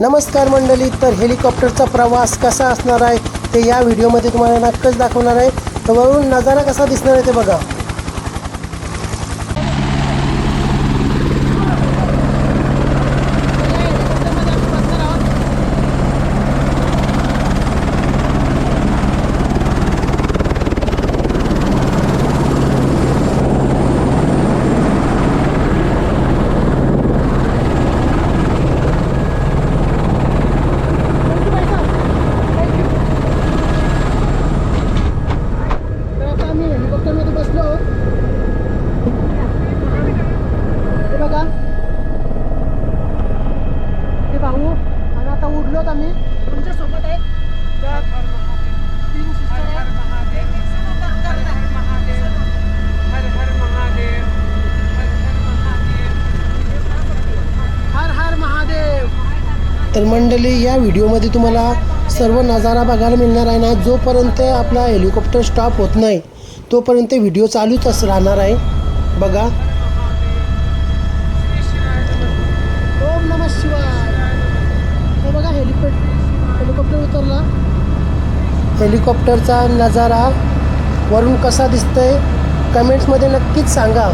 नमस्कार मंडळी. तर हेलिकॉप्टरचा प्रवास कसा असणार आहे ते या व्हिडिओमध्ये तुम्हाला नक्कीच दाखवणार आहे. तर वरून नजारा कसा दिसणार आहे ते बघा. तर मंडळी, या व्हिडिओमध्ये तुम्हाला सर्व नजारा बघायला मिळणार आहे ना. जोपर्यंत आपला हेलिकॉप्टर स्टॉप होत नाही तोपर्यंत व्हिडिओ चालूच राहणार आहे. बघा. ओम नमः शिवाय. हे बघा, हेलिकॉप्टर उतरला. हेलिकॉप्टरचा नजारा वरून कसा दिसतोय कमेंट्समध्ये नक्कीच सांगा.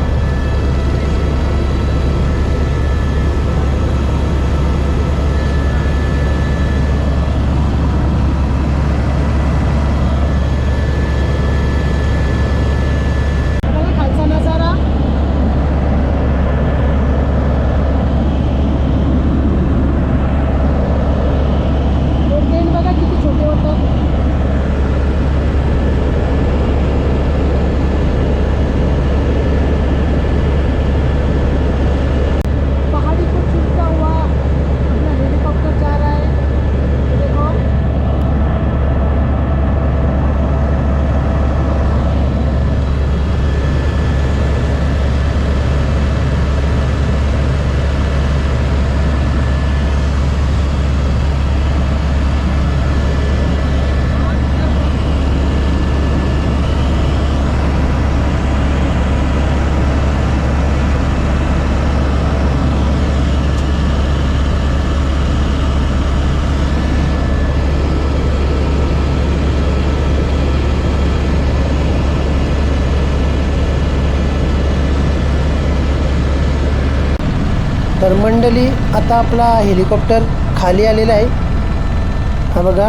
तर मंडळी, आता आपला हेलिकॉप्टर खाली आलेला आहे. हा बघा.